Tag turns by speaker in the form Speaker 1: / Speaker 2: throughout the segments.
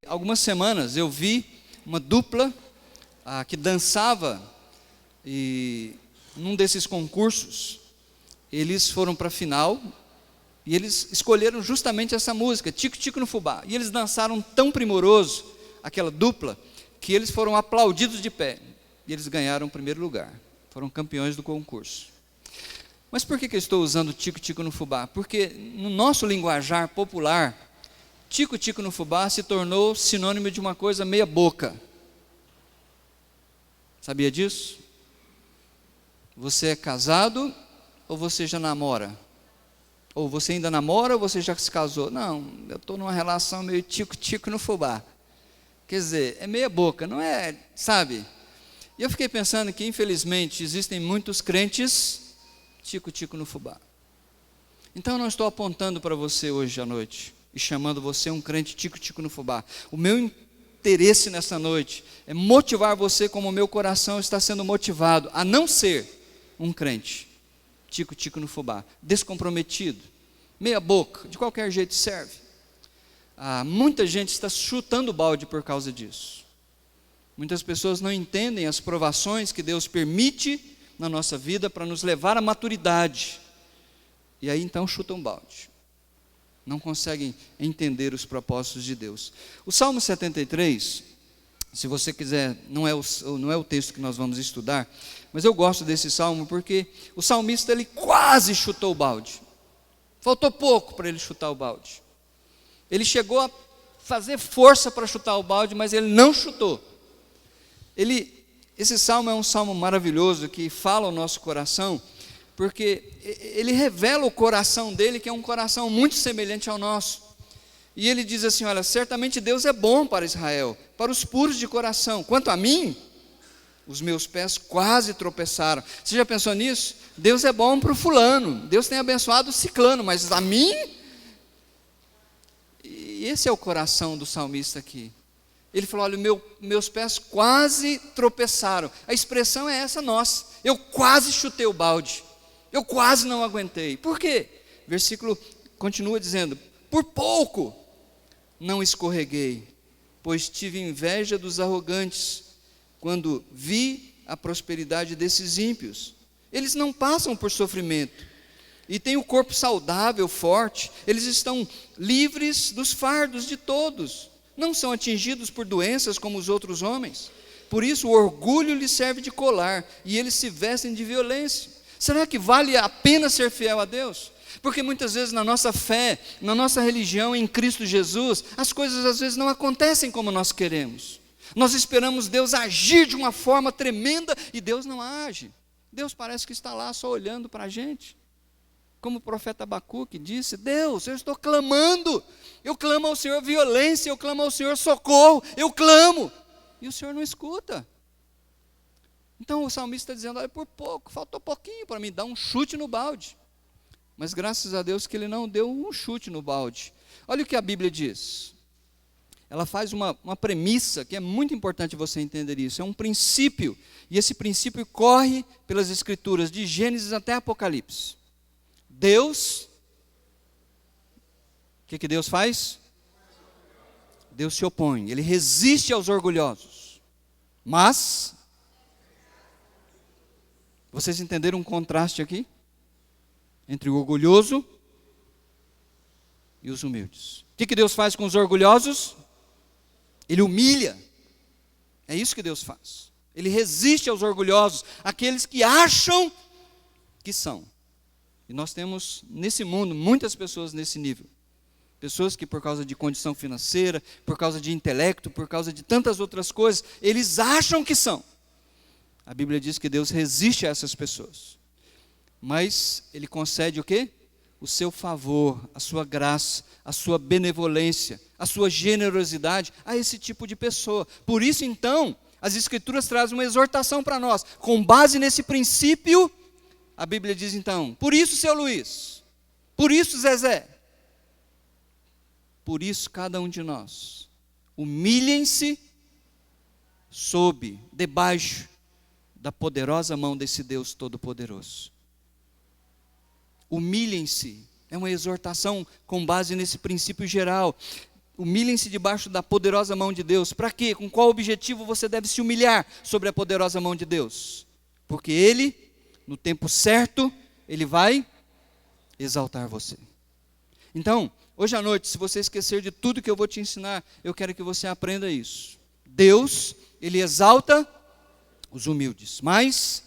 Speaker 1: algumas semanas eu vi uma dupla que dançava e num desses concursos, eles foram para a final e eles escolheram justamente essa música, Tico Tico no Fubá. E eles dançaram tão primoroso, aquela dupla, que eles foram aplaudidos de pé. E eles ganharam o primeiro lugar, foram campeões do concurso. Mas por que eu estou usando Tico Tico no Fubá? Porque no nosso linguajar popular, Tico Tico no Fubá se tornou sinônimo de uma coisa meia boca. Sabia disso? Você é casado ou você já namora? Ou você ainda namora ou você já se casou? Não, eu estou numa relação meio tico-tico no fubá. Quer dizer, é meia boca, não é, sabe? E eu fiquei pensando que, infelizmente, existem muitos crentes tico-tico no fubá. Então, eu não estou apontando para você hoje à noite e chamando você um crente tico-tico no fubá. O meu interesse nessa noite é motivar você como o meu coração está sendo motivado a não ser um crente tico-tico no fubá, descomprometido, meia boca, de qualquer jeito serve. Muita gente está chutando o balde por causa disso. Muitas pessoas não entendem as provações que Deus permite na nossa vida para nos levar à maturidade. E aí então chutam balde. Não conseguem entender os propósitos de Deus. O Salmo 73, se você quiser, não é o texto que nós vamos estudar, mas eu gosto desse salmo porque o salmista ele quase chutou o balde. Faltou pouco para ele chutar o balde. Ele chegou a fazer força para chutar o balde, mas ele não chutou. Esse salmo é um salmo maravilhoso que fala ao nosso coração, porque ele revela o coração dele, que é um coração muito semelhante ao nosso. E ele diz assim, olha, certamente Deus é bom para Israel, para os puros de coração. Quanto a mim, os meus pés quase tropeçaram. Você já pensou nisso? Deus é bom para o fulano, Deus tem abençoado o ciclano, mas a mim? E esse é o coração do salmista aqui. Ele falou, olha, meus pés quase tropeçaram. A expressão é essa nossa. Eu quase chutei o balde. Eu quase não aguentei. Por quê? Versículo continua dizendo, por pouco não escorreguei, pois tive inveja dos arrogantes, quando vi a prosperidade desses ímpios. Eles não passam por sofrimento, e têm o corpo saudável, forte, eles estão livres dos fardos de todos, não são atingidos por doenças como os outros homens, por isso o orgulho lhes serve de colar, e eles se vestem de violência. Será que vale a pena ser fiel a Deus? Porque muitas vezes na nossa fé, na nossa religião em Cristo Jesus, as coisas às vezes não acontecem como nós queremos. Nós esperamos Deus agir de uma forma tremenda e Deus não age. Deus parece que está lá só olhando para a gente. Como o profeta Abacuque disse, Deus, eu estou clamando, eu clamo ao Senhor violência, eu clamo ao Senhor socorro, eu clamo, e o Senhor não escuta. Então o salmista está dizendo, olha, por pouco, faltou pouquinho para me dar um chute no balde. Mas graças a Deus que ele não deu um chute no balde. Olha o que a Bíblia diz. Ela faz uma premissa que é muito importante você entender isso. É um princípio, e esse princípio corre pelas Escrituras, de Gênesis até Apocalipse. Deus, o que Deus faz? Deus se opõe, Ele resiste aos orgulhosos. Mas, vocês entenderam um contraste aqui? Entre o orgulhoso e os humildes. O que Deus faz com os orgulhosos? Ele humilha. É isso que Deus faz. Ele resiste aos orgulhosos, aqueles que acham que são. E nós temos nesse mundo muitas pessoas nesse nível. Pessoas que por causa de condição financeira, por causa de intelecto, por causa de tantas outras coisas, eles acham que são. A Bíblia diz que Deus resiste a essas pessoas. Mas Ele concede o quê? O seu favor, a sua graça, a sua benevolência, a sua generosidade a esse tipo de pessoa. Por isso então, as Escrituras trazem uma exortação para nós. Com base nesse princípio, a Bíblia diz então, por isso seu Luiz, por isso Zezé, por isso cada um de nós, humilhem-se debaixo da poderosa mão desse Deus Todo-Poderoso. Humilhem-se, é uma exortação com base nesse princípio geral. Humilhem-se debaixo da poderosa mão de Deus. Para quê? Com qual objetivo você deve se humilhar sobre a poderosa mão de Deus? Porque Ele, no tempo certo, Ele vai exaltar você. Então, hoje à noite, se você esquecer de tudo que eu vou te ensinar, eu quero que você aprenda isso. Deus, Ele exalta os humildes, mas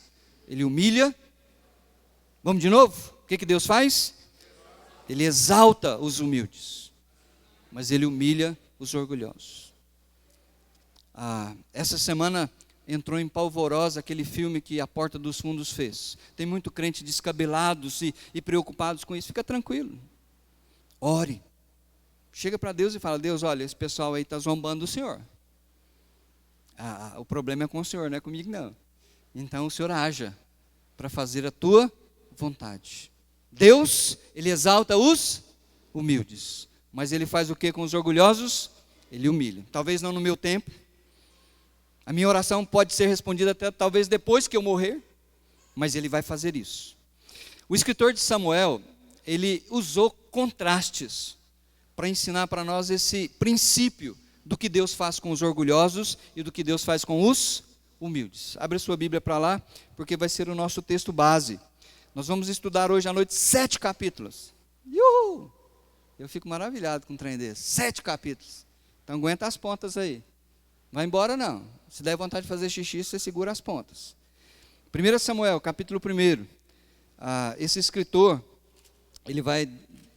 Speaker 1: Ele humilha. Vamos de novo? O que Deus faz? Ele exalta os humildes, mas Ele humilha os orgulhosos. Essa semana entrou em Polvorosa aquele filme que A Porta dos Fundos fez. Tem muito crente descabelados e preocupados com isso. Fica tranquilo. Ore. Chega para Deus e fala: Deus, olha, esse pessoal aí está zombando do Senhor. O problema é com o Senhor, não é comigo não. Então o Senhor haja para fazer a tua vontade. Deus, Ele exalta os humildes, mas Ele faz o que com os orgulhosos? Ele humilha. Talvez não no meu tempo. A minha oração pode ser respondida até talvez depois que eu morrer, mas Ele vai fazer isso. O escritor de Samuel, ele usou contrastes para ensinar para nós esse princípio do que Deus faz com os orgulhosos e do que Deus faz com os humildes. Abre a sua Bíblia para lá, porque vai ser o nosso texto base. Nós vamos estudar hoje à noite 7 capítulos. Uhul! Eu fico maravilhado com um trem desse. 7 capítulos. Então aguenta as pontas aí. Vai embora não. Se der vontade de fazer xixi, você segura as pontas. 1 Samuel, capítulo 1. Esse escritor, ele vai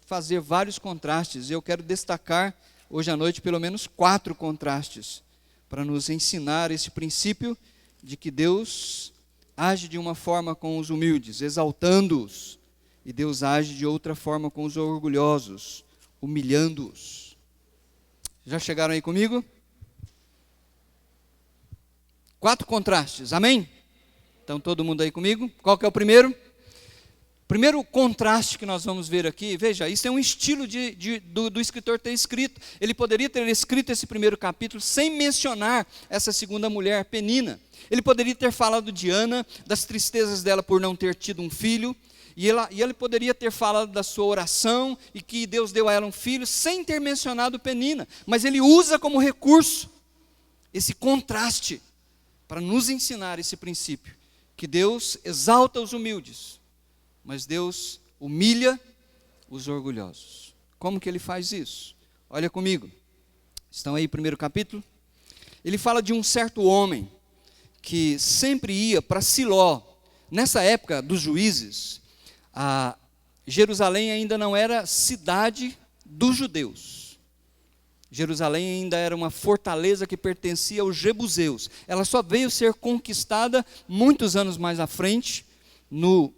Speaker 1: fazer vários contrastes. E eu quero destacar hoje à noite pelo menos 4 contrastes para nos ensinar esse princípio de que Deus age de uma forma com os humildes, exaltando-os, e Deus age de outra forma com os orgulhosos, humilhando-os. Já chegaram aí comigo? 4 contrastes, amém? Então todo mundo aí comigo? Qual que é o primeiro? Primeiro contraste que nós vamos ver aqui, veja, isso é um estilo do escritor ter escrito. Ele poderia ter escrito esse primeiro capítulo sem mencionar essa segunda mulher, Penina. Ele poderia ter falado de Ana, das tristezas dela por não ter tido um filho, e ele poderia ter falado da sua oração, e que Deus deu a ela um filho, sem ter mencionado Penina. Mas ele usa como recurso esse contraste, para nos ensinar esse princípio, que Deus exalta os humildes, mas Deus humilha os orgulhosos. Como que Ele faz isso? Olha comigo. Estão aí, primeiro capítulo? Ele fala de um certo homem que sempre ia para Siló. Nessa época dos juízes, Jerusalém ainda não era cidade dos judeus. Jerusalém ainda era uma fortaleza que pertencia aos jebuseus. Ela só veio ser conquistada muitos anos mais à frente, no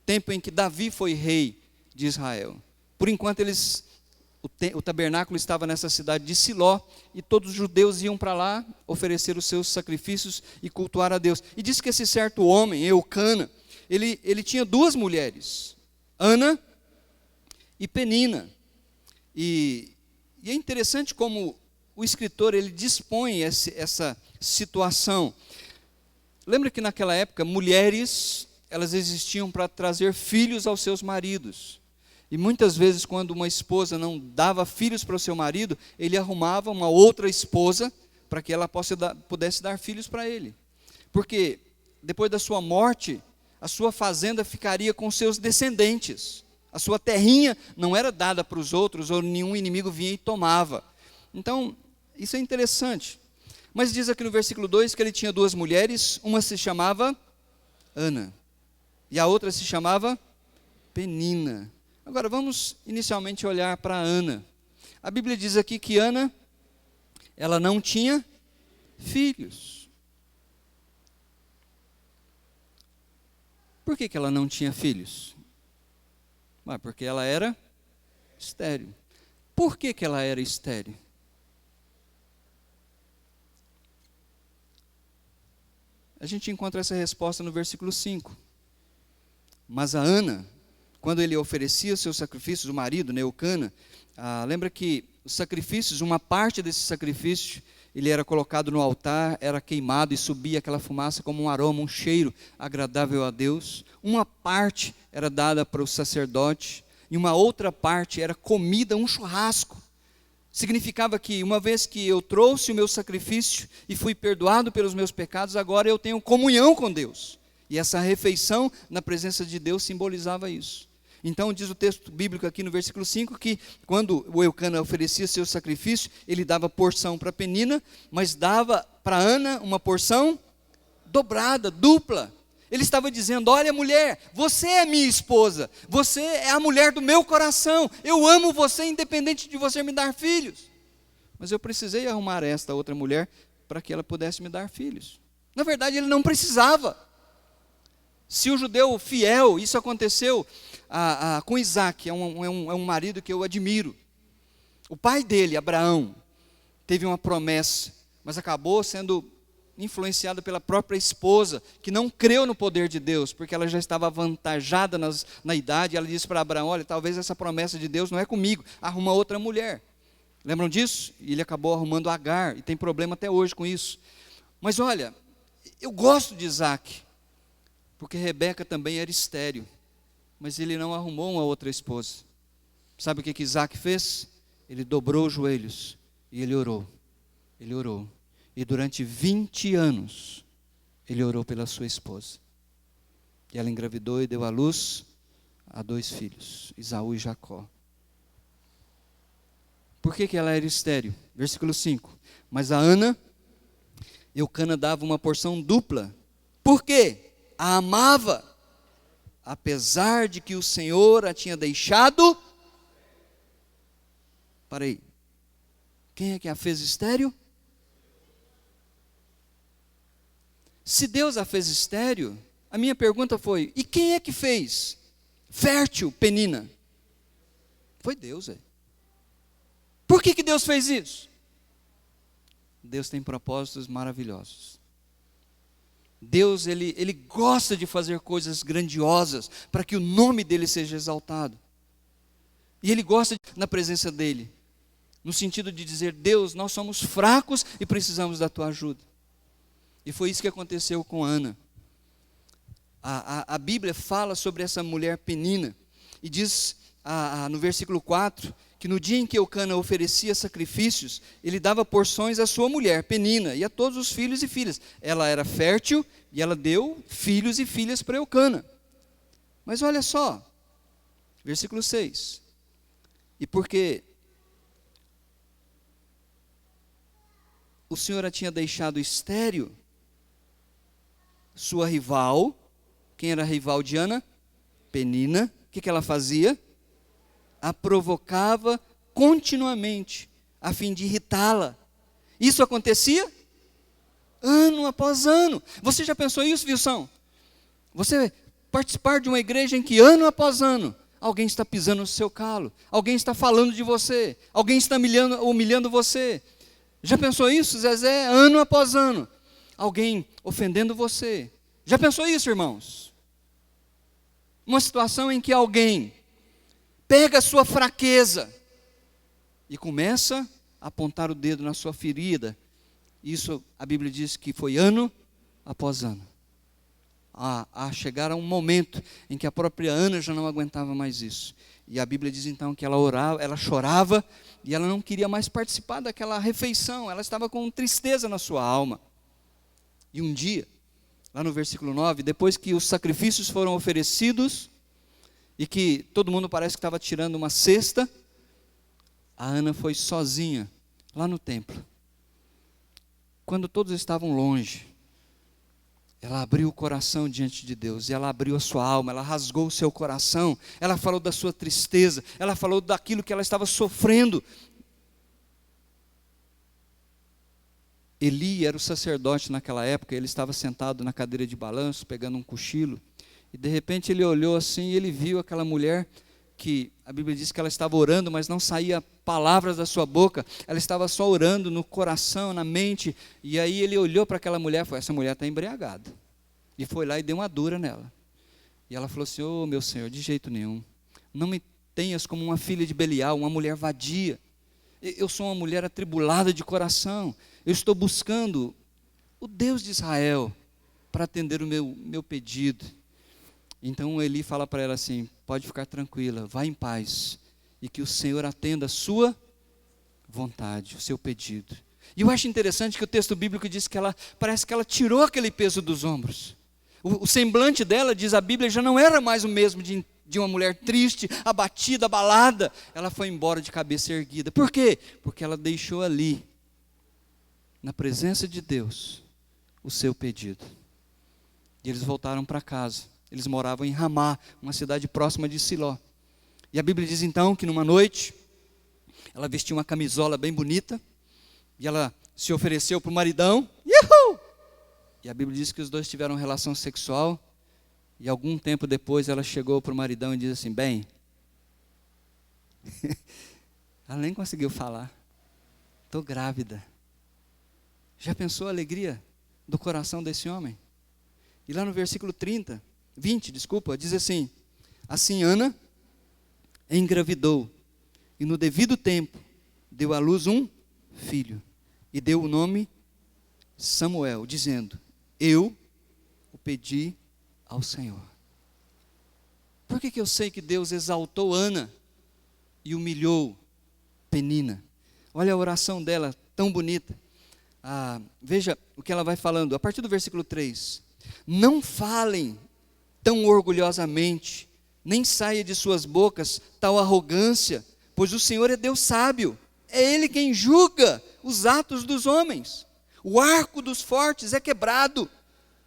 Speaker 1: tempo em que Davi foi rei de Israel. Por enquanto o tabernáculo estava nessa cidade de Siló, e todos os judeus iam para lá oferecer os seus sacrifícios e cultuar a Deus. E diz que esse certo homem, Eucana, ele tinha 2 mulheres, Ana e Penina. E é interessante como o escritor ele dispõe essa situação. Lembra que naquela época, mulheres, elas existiam para trazer filhos aos seus maridos. E muitas vezes, quando uma esposa não dava filhos para o seu marido, ele arrumava uma outra esposa para que ela pudesse dar filhos para ele. Porque depois da sua morte, a sua fazenda ficaria com seus descendentes. A sua terrinha não era dada para os outros, ou nenhum inimigo vinha e tomava. Então, isso é interessante. Mas diz aqui no versículo 2 que ele tinha 2 mulheres, uma se chamava Ana, e a outra se chamava Penina. Agora vamos inicialmente olhar para Ana. A Bíblia diz aqui que Ana, ela não tinha filhos. Por que ela não tinha filhos? Porque ela era estéril. Por que ela era estéril? A gente encontra essa resposta no versículo 5. Mas a Ana, quando ele oferecia seus sacrifícios, o marido, Eucana, lembra que os sacrifícios, uma parte desse sacrifício, ele era colocado no altar, era queimado e subia aquela fumaça como um aroma, um cheiro agradável a Deus. Uma parte era dada para o sacerdote e uma outra parte era comida, um churrasco. Significava que uma vez que eu trouxe o meu sacrifício e fui perdoado pelos meus pecados, agora eu tenho comunhão com Deus. E essa refeição na presença de Deus simbolizava isso. Então diz o texto bíblico aqui no versículo 5 que quando o Eucana oferecia seu sacrifício, ele dava porção para Penina, mas dava para Ana uma porção dobrada, dupla. Ele estava dizendo: olha, mulher, você é minha esposa, você é a mulher do meu coração, eu amo você independente de você me dar filhos. Mas eu precisei arrumar esta outra mulher para que ela pudesse me dar filhos. Na verdade, ele não precisava. Se o judeu fiel, isso aconteceu com Isaac, é um marido que eu admiro. O pai dele, Abraão, teve uma promessa, mas acabou sendo influenciado pela própria esposa, que não creu no poder de Deus, porque ela já estava avantajada na idade. Ela disse para Abraão: olha, talvez essa promessa de Deus não é comigo, arruma outra mulher. Lembram disso? E ele acabou arrumando Agar, e tem problema até hoje com isso. Mas olha, eu gosto de Isaac, porque Rebeca também era estéril, mas ele não arrumou uma outra esposa. Sabe o que Isaac fez? Ele dobrou os joelhos e ele orou. Ele orou. E durante 20 anos, ele orou pela sua esposa. E ela engravidou e deu à luz a 2 filhos, Esaú e Jacó. Por que ela era estéril? Versículo 5. Mas a Ana, Eucana dava uma porção dupla. Por quê? A amava, apesar de que o Senhor a tinha deixado. Parei. Quem é que a fez estéril? Se Deus a fez estéril, a minha pergunta foi: e quem é que fez fértil Penina? Foi Deus. Por que Deus fez isso? Deus tem propósitos maravilhosos. Deus, ele gosta de fazer coisas grandiosas para que o nome dele seja exaltado. E ele gosta na presença dele, no sentido de dizer: Deus, nós somos fracos e precisamos da tua ajuda. E foi isso que aconteceu com Ana. A Bíblia fala sobre essa mulher Penina, e diz no versículo 4, que no dia em que Eucana oferecia sacrifícios, ele dava porções à sua mulher, Penina, e a todos os filhos e filhas. Ela era fértil, e ela deu filhos e filhas para Eucana. Mas olha só, versículo 6, e porque o Senhor a tinha deixado estéril, sua rival, quem era a rival de Ana? Penina. O que ela fazia? A provocava continuamente, a fim de irritá-la. Isso acontecia ano após ano. Você já pensou isso, Wilson? Você participar de uma igreja em que ano após ano alguém está pisando no seu calo, alguém está falando de você, alguém está humilhando você. Já pensou isso, Zezé? Ano após ano, alguém ofendendo você. Já pensou isso, irmãos? Uma situação em que alguém pega a sua fraqueza e começa a apontar o dedo na sua ferida. Isso a Bíblia diz que foi ano após ano. A chegar a um momento em que a própria Ana já não aguentava mais isso. E a Bíblia diz então que ela orava, ela chorava, e ela não queria mais participar daquela refeição. Ela estava com tristeza na sua alma. E um dia, lá no versículo 9, depois que os sacrifícios foram oferecidos, e que todo mundo parece que estava tirando uma cesta, a Ana foi sozinha lá no templo. Quando todos estavam longe, ela abriu o coração diante de Deus, e ela abriu a sua alma, ela rasgou o seu coração, ela falou da sua tristeza, ela falou daquilo que ela estava sofrendo. Eli era o sacerdote naquela época, ele estava sentado na cadeira de balanço, pegando um cochilo, e de repente ele olhou assim, e ele viu aquela mulher, que a Bíblia diz que ela estava orando, mas não saía palavras da sua boca, ela estava só orando no coração, na mente, e aí ele olhou para aquela mulher e falou: essa mulher está embriagada, e foi lá e deu uma dura nela, e ela falou assim: ô meu Senhor, de jeito nenhum, não me tenhas como uma filha de Belial, uma mulher vadia, eu sou uma mulher atribulada de coração, eu estou buscando o Deus de Israel, para atender o meu pedido. Então Eli fala para ela assim: pode ficar tranquila, vá em paz, e que o Senhor atenda a sua vontade, o seu pedido. E eu acho interessante que o texto bíblico diz que parece que ela tirou aquele peso dos ombros. O semblante dela, diz a Bíblia, já não era mais o mesmo de uma mulher triste, abatida, abalada. Ela foi embora de cabeça erguida. Por quê? Porque ela deixou ali, na presença de Deus, o seu pedido. E eles voltaram para casa. Eles moravam em Ramá, uma cidade próxima de Siló. E a Bíblia diz então que numa noite, ela vestiu uma camisola bem bonita, e ela se ofereceu para o maridão. Uhul! E a Bíblia diz que os dois tiveram relação sexual, e algum tempo depois ela chegou para o maridão e disse assim, bem, ela nem conseguiu falar, estou grávida. Já pensou a alegria do coração desse homem? E lá no versículo 20, diz assim, assim Ana engravidou, e no devido tempo deu à luz um filho, e deu o nome Samuel, dizendo, eu o pedi ao Senhor. Por que eu sei que Deus exaltou Ana e humilhou Penina? Olha a oração dela, tão bonita. Veja o que ela vai falando, a partir do versículo 3. Não falem tão orgulhosamente, nem saia de suas bocas tal arrogância, pois o Senhor é Deus sábio, é Ele quem julga os atos dos homens. O arco dos fortes é quebrado,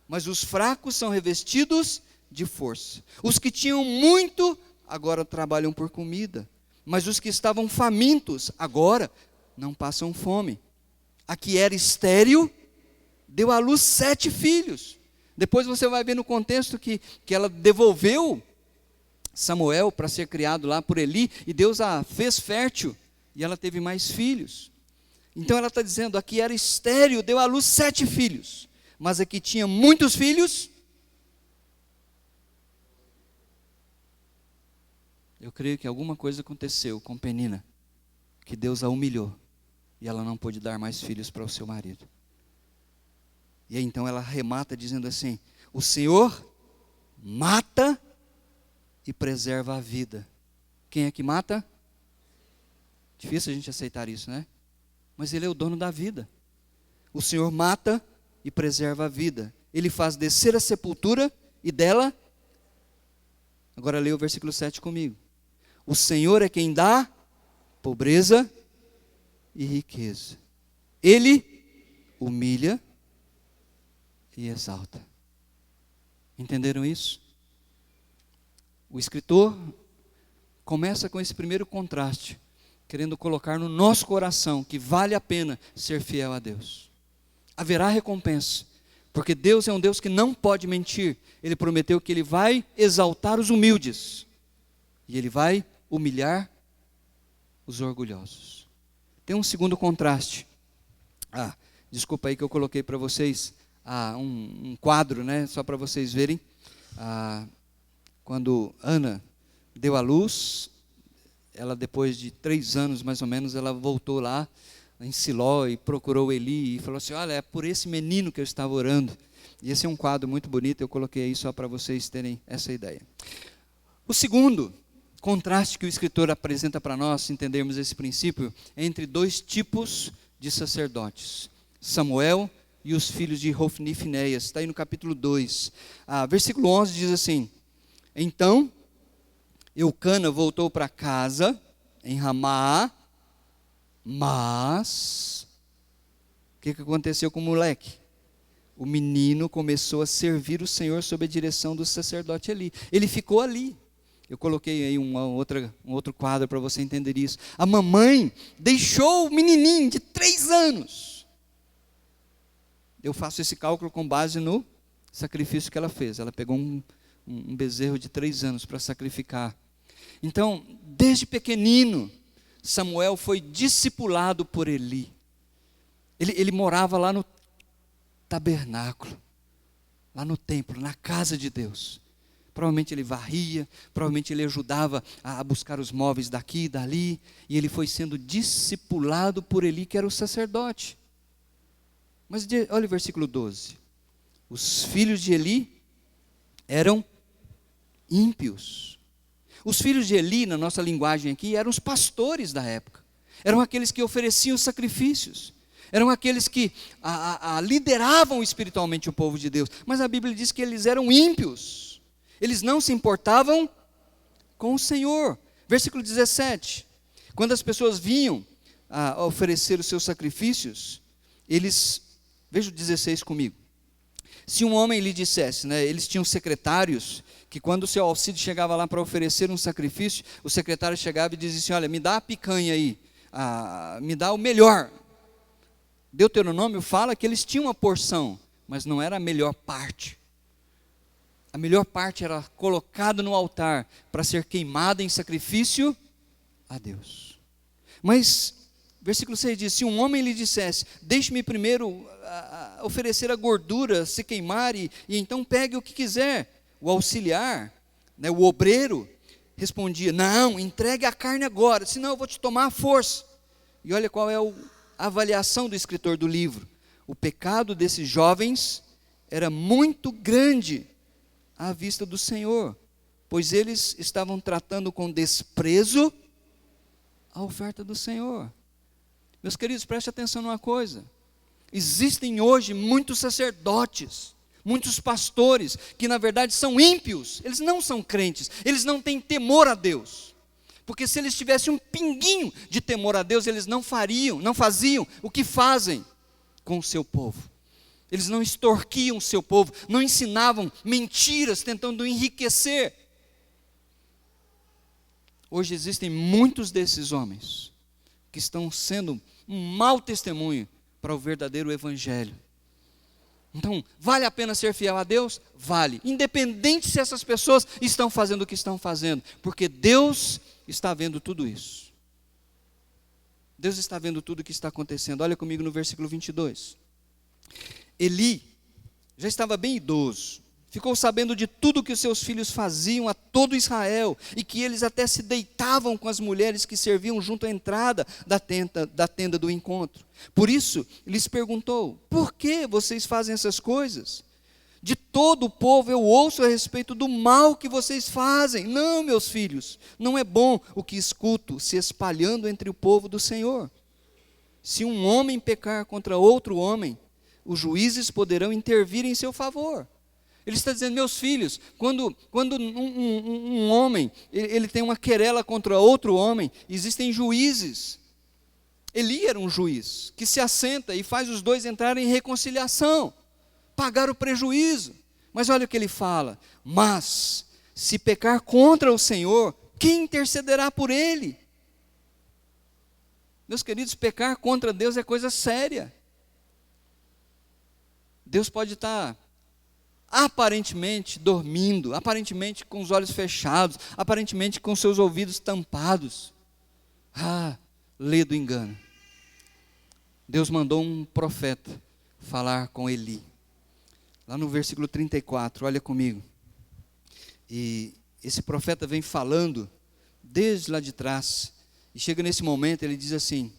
Speaker 1: mas os fracos são revestidos de força. Os que tinham muito, agora trabalham por comida, mas os que estavam famintos, agora não passam fome. A que era estéril, deu à luz 7 filhos. Depois você vai ver no contexto que ela devolveu Samuel para ser criado lá por Eli, e Deus a fez fértil, e ela teve mais filhos. Então ela está dizendo, a que era estéril, deu à luz 7 filhos, mas a que tinha muitos filhos, eu creio que alguma coisa aconteceu com Penina, que Deus a humilhou, e ela não pôde dar mais filhos para o seu marido. E aí então ela remata dizendo assim, o Senhor mata e preserva a vida. Quem é que mata? Difícil a gente aceitar isso, né? Mas Ele é o dono da vida. O Senhor mata e preserva a vida. Ele faz descer a sepultura e dela... Agora leia o versículo 7 comigo. O Senhor é quem dá pobreza e riqueza. Ele humilha e exalta. Entenderam isso? O escritor começa com esse primeiro contraste, querendo colocar no nosso coração que vale a pena ser fiel a Deus. Haverá recompensa, porque Deus é um Deus que não pode mentir. Ele prometeu que Ele vai exaltar os humildes, e Ele vai humilhar os orgulhosos. Tem um segundo contraste. Desculpa aí que eu coloquei para vocês um quadro, né, só para vocês verem. Quando Ana deu à luz, ela depois de 3 anos mais ou menos, ela voltou lá em Siló e procurou Eli e falou assim, olha, é por esse menino que eu estava orando. E esse é um quadro muito bonito, eu coloquei aí só para vocês terem essa ideia. O segundo contraste que o escritor apresenta para nós, se entendermos esse princípio, é entre 2 tipos de sacerdotes, Samuel e os filhos de Hofni e Finéias. Está aí no capítulo 2. Versículo 11 diz assim, então Eucana voltou para casa em Ramá, mas o que aconteceu com o moleque? O menino começou a servir o Senhor sob a direção do sacerdote Eli. Ele ficou ali. Eu coloquei aí um outro quadro para você entender isso. A mamãe deixou o menininho de 3 anos. Eu faço esse cálculo com base no sacrifício que ela fez. Ela pegou um bezerro de 3 anos para sacrificar. Então, desde pequenino, Samuel foi discipulado por Eli. Ele morava lá no tabernáculo, lá no templo, na casa de Deus. Provavelmente ele varria, provavelmente ele ajudava a buscar os móveis daqui e dali, e ele foi sendo discipulado por Eli, que era o sacerdote. Mas olha o versículo 12. Os filhos de Eli eram ímpios. Os filhos de Eli, na nossa linguagem aqui, eram os pastores da época. eram aqueles que ofereciam sacrifícios, eram aqueles que lideravam espiritualmente o povo de Deus. Mas a Bíblia diz que eles eram ímpios, eles não se importavam com o Senhor. Versículo 17, quando as pessoas vinham a oferecer os seus sacrifícios, veja o 16 comigo. Se um homem lhe dissesse, eles tinham secretários, que quando o seu auxílio chegava lá para oferecer um sacrifício, o secretário chegava e dizia assim: olha, me dá a picanha aí, me dá o melhor. Deuteronômio fala que eles tinham uma porção, mas não era a melhor parte. A melhor parte era colocada no altar para ser queimada em sacrifício a Deus. Mas, versículo 6 diz: se um homem lhe dissesse, deixe-me primeiro oferecer a gordura, se queimar, e então pegue o que quiser. O auxiliar, o obreiro, respondia: não, entregue a carne agora, senão eu vou te tomar a força. E olha qual é a avaliação do escritor do livro: o pecado desses jovens era muito grande à vista do Senhor, pois eles estavam tratando com desprezo a oferta do Senhor. Meus queridos, preste atenção numa coisa: existem hoje muitos sacerdotes, muitos pastores, que na verdade são ímpios, eles não são crentes, eles não têm temor a Deus, porque se eles tivessem um pinguinho de temor a Deus, eles não faziam o que fazem com o seu povo. Eles não extorquiam o seu povo, não ensinavam mentiras tentando enriquecer. Hoje existem muitos desses homens que estão sendo um mau testemunho para o verdadeiro evangelho. Então, vale a pena ser fiel a Deus? Vale, independente se essas pessoas estão fazendo o que estão fazendo, porque Deus está vendo tudo isso. Deus está vendo tudo o que está acontecendo. Olha comigo no versículo 22. Eli já estava bem idoso, ficou sabendo de tudo que os seus filhos faziam a todo Israel, e que eles até se deitavam com as mulheres que serviam junto à entrada da tenda do encontro. Por isso, lhes perguntou: por que vocês fazem essas coisas? De todo o povo eu ouço a respeito do mal que vocês fazem. Não, meus filhos, não é bom o que escuto se espalhando entre o povo do Senhor. Se um homem pecar contra outro homem, os juízes poderão intervir em seu favor. Ele está dizendo: meus filhos, quando um homem ele tem uma querela contra outro homem, existem juízes. Eli era um juiz que se assenta e faz os dois entrarem em reconciliação, pagar o prejuízo. Mas olha o que ele fala: mas se pecar contra o Senhor, quem intercederá por ele? Meus queridos, pecar contra Deus é coisa séria. Deus pode estar aparentemente dormindo, aparentemente com os olhos fechados, aparentemente com seus ouvidos tampados. Lê do engano. Deus mandou um profeta falar com Eli. Lá no versículo 34, olha comigo. E esse profeta vem falando desde lá de trás, e chega nesse momento, ele diz assim: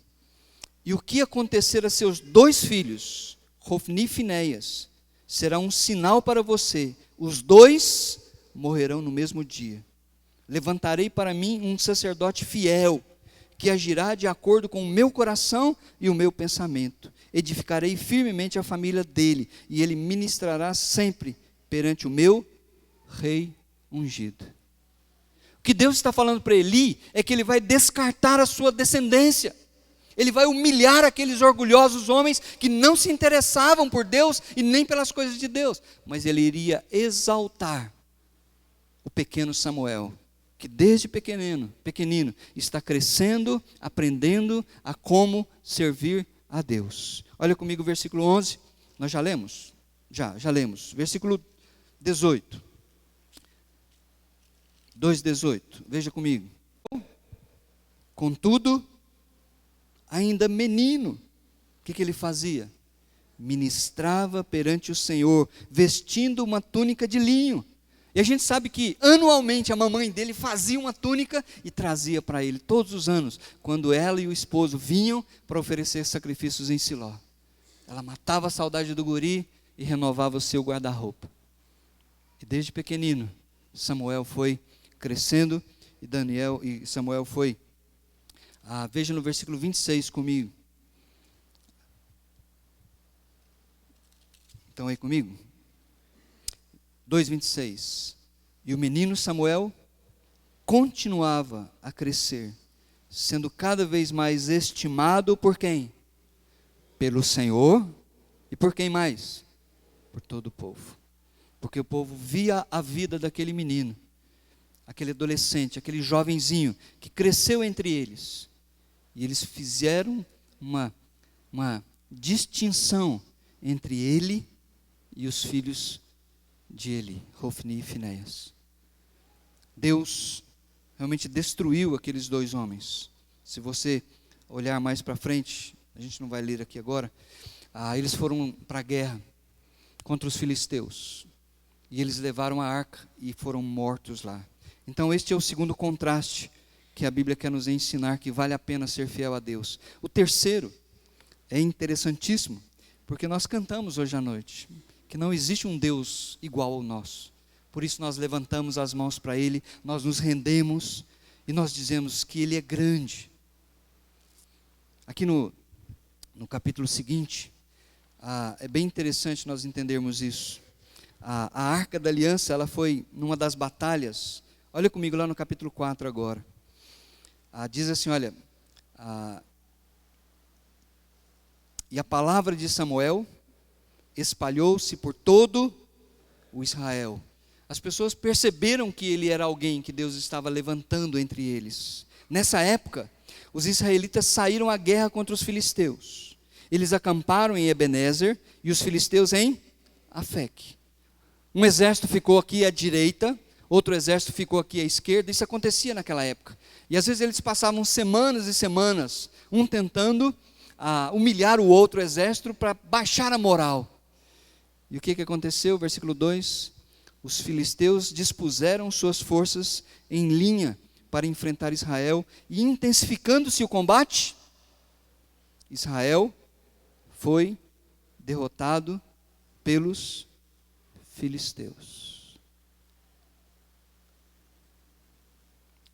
Speaker 1: e o que acontecer a seus dois filhos, Hofni e Finéias, será um sinal para você, os dois morrerão no mesmo dia. Levantarei para mim um sacerdote fiel, que agirá de acordo com o meu coração e o meu pensamento. Edificarei firmemente a família dele, e ele ministrará sempre perante o meu rei ungido. O que Deus está falando para Eli é que ele vai descartar a sua descendência. Ele vai humilhar aqueles orgulhosos homens que não se interessavam por Deus e nem pelas coisas de Deus. Mas ele iria exaltar o pequeno Samuel, que desde pequenino está crescendo, aprendendo a como servir a Deus. Olha comigo o versículo 11, nós já lemos? Já lemos. Versículo 18. 2:18, veja comigo. Contudo, ainda menino, o que ele fazia? Ministrava perante o Senhor, vestindo uma túnica de linho. E a gente sabe que anualmente a mamãe dele fazia uma túnica e trazia para ele, todos os anos, quando ela e o esposo vinham para oferecer sacrifícios em Siló. Ela matava a saudade do guri e renovava o seu guarda-roupa. E desde pequenino, Samuel foi crescendo, e Samuel foi Veja no versículo 26 comigo. Estão aí comigo? 2:26. E o menino Samuel continuava a crescer, sendo cada vez mais estimado por quem? Pelo Senhor. E por quem mais? Por todo o povo. Porque o povo via a vida daquele menino, aquele adolescente, aquele jovenzinho que cresceu entre eles. E eles fizeram uma distinção entre ele e os filhos de Eli, Hofni e Finéias. Deus realmente destruiu aqueles dois homens. Se você olhar mais para frente, a gente não vai ler aqui agora, eles foram para a guerra contra os filisteus. E eles levaram a arca e foram mortos lá. Então este é o segundo contraste que a Bíblia quer nos ensinar, que vale a pena ser fiel a Deus. O terceiro é interessantíssimo, porque nós cantamos hoje à noite que não existe um Deus igual ao nosso. Por isso nós levantamos as mãos para Ele, nós nos rendemos e nós dizemos que Ele é grande. Aqui no capítulo seguinte, é bem interessante nós entendermos isso. A Arca da Aliança, ela foi numa das batalhas. Olha comigo lá no capítulo 4 agora. Diz assim, olha, e a palavra de Samuel espalhou-se por todo o Israel. As pessoas perceberam que ele era alguém que Deus estava levantando entre eles. Nessa época, os israelitas saíram à guerra contra os filisteus. Eles acamparam em Ebenezer e os filisteus em Afec. Um exército ficou aqui à direita, outro exército ficou aqui à esquerda. Isso acontecia naquela época. E às vezes eles passavam semanas e semanas, um tentando humilhar o outro exército para baixar a moral. E o que aconteceu? Versículo 2: os filisteus dispuseram suas forças em linha para enfrentar Israel, e intensificando-se o combate, Israel foi derrotado pelos filisteus.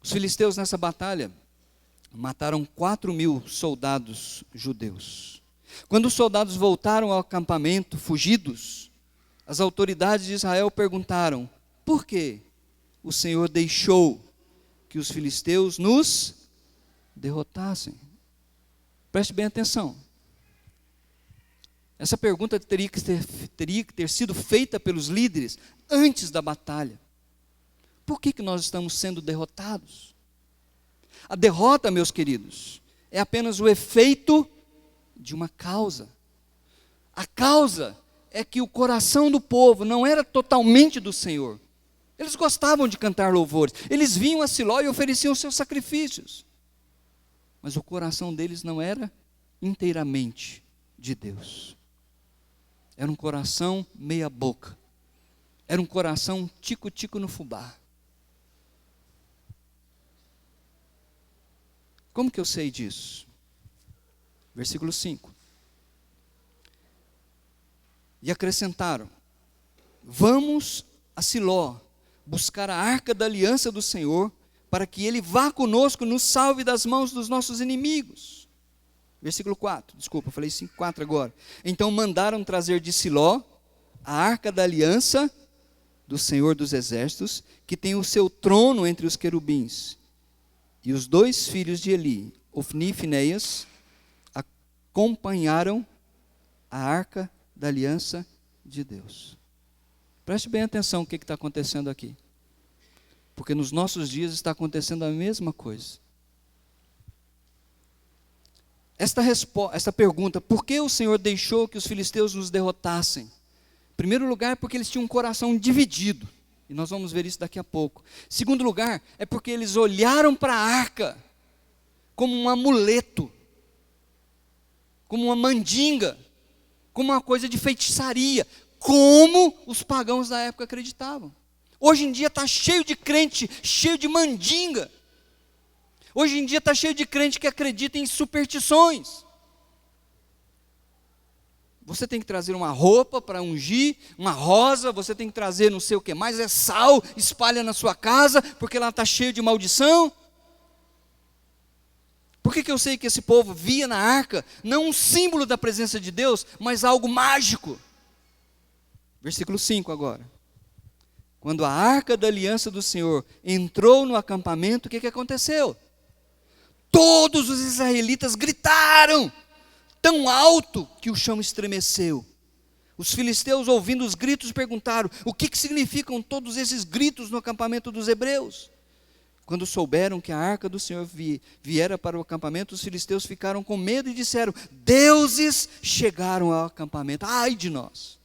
Speaker 1: Os filisteus nessa batalha mataram 4.000 soldados judeus. Quando os soldados voltaram ao acampamento, fugidos, as autoridades de Israel perguntaram: por que o Senhor deixou que os filisteus nos derrotassem? Preste bem atenção. Essa pergunta teria que ter sido feita pelos líderes antes da batalha. Por que nós estamos sendo derrotados? A derrota, meus queridos, é apenas o efeito de uma causa. A causa é que o coração do povo não era totalmente do Senhor. Eles gostavam de cantar louvores, eles vinham a Siló e ofereciam seus sacrifícios, mas o coração deles não era inteiramente de Deus. Era um coração meia boca, era um coração tico-tico no fubá. Como que eu sei disso? Versículo 5. E acrescentaram: vamos a Siló buscar a arca da aliança do Senhor, para que ele vá conosco, nos salve das mãos dos nossos inimigos. Versículo 4, desculpa, falei 5:4 agora. Então mandaram trazer de Siló a arca da aliança do Senhor dos exércitos, que tem o seu trono entre os querubins. E os dois filhos de Eli, Hofni e Finéias, acompanharam a arca da aliança de Deus. Preste bem atenção no que está acontecendo aqui, porque nos nossos dias está acontecendo a mesma coisa. Esta pergunta: por que o Senhor deixou que os filisteus nos derrotassem? Em primeiro lugar, porque eles tinham um coração dividido, e nós vamos ver isso daqui a pouco. Em segundo lugar, é porque eles olharam para a arca como um amuleto, como uma mandinga, como uma coisa de feitiçaria, como os pagãos da época acreditavam. Hoje em dia está cheio de crente, cheio de mandinga. Hoje em dia está cheio de crente que acredita em superstições. Você tem que trazer uma roupa para ungir, uma rosa, você tem que trazer não sei o que mais, é sal, espalha na sua casa, porque ela está cheia de maldição. Por que eu sei que esse povo via na arca não um símbolo da presença de Deus, mas algo mágico? Versículo 5 agora. Quando a arca da aliança do Senhor entrou no acampamento, o que aconteceu? Todos os israelitas gritaram, tão alto que o chão estremeceu. Os filisteus, ouvindo os gritos, perguntaram: o que significam todos esses gritos no acampamento dos hebreus? Quando souberam que a arca do Senhor viera para o acampamento, os filisteus ficaram com medo e disseram: deuses chegaram ao acampamento, ai de nós.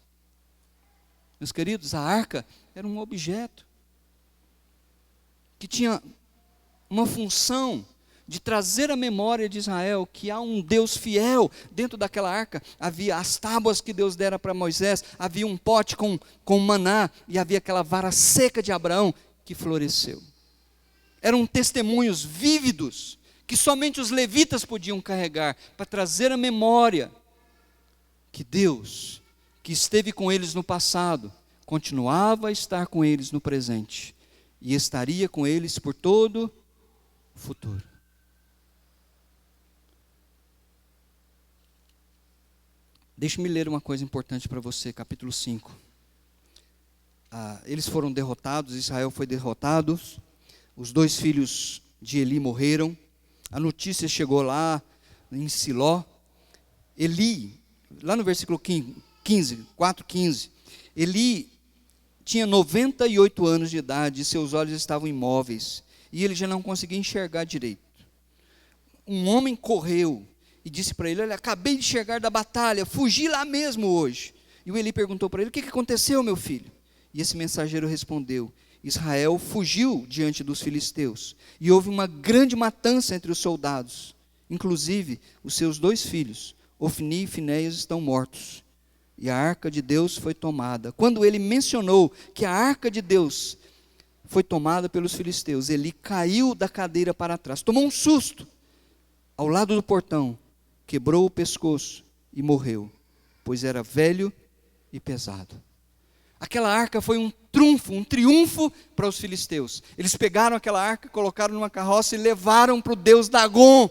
Speaker 1: Meus queridos, a arca era um objeto que tinha uma função de trazer à memória de Israel que há um Deus fiel. Dentro daquela arca havia as tábuas que Deus dera para Moisés, havia um pote com maná, e havia aquela vara seca de Abraão que floresceu. Eram testemunhos vívidos que somente os levitas podiam carregar, para trazer à memória que Deus, que esteve com eles no passado, continuava a estar com eles no presente, e estaria com eles por todo o futuro. Deixe-me ler uma coisa importante para você, capítulo 5. Eles foram derrotados, Israel foi derrotado, os 2 filhos de Eli morreram, a notícia chegou lá em Siló. Eli, lá no versículo 15, 4:15, Eli tinha 98 anos de idade, e seus olhos estavam imóveis, e ele já não conseguia enxergar direito. Um homem correu e disse para ele: olha, acabei de chegar da batalha, fugi lá mesmo hoje. E o Eli perguntou para ele: o que aconteceu, meu filho? E esse mensageiro respondeu: Israel fugiu diante dos filisteus, e houve uma grande matança entre os soldados, inclusive os seus 2 filhos, Ofni e Finéias, estão mortos, e a arca de Deus foi tomada. Quando ele mencionou que a arca de Deus foi tomada pelos filisteus, Eli caiu da cadeira para trás, tomou um susto, ao lado do portão, quebrou o pescoço e morreu, pois era velho e pesado. Aquela arca foi um triunfo para os filisteus. Eles pegaram aquela arca, colocaram numa carroça e levaram para o deus Dagom.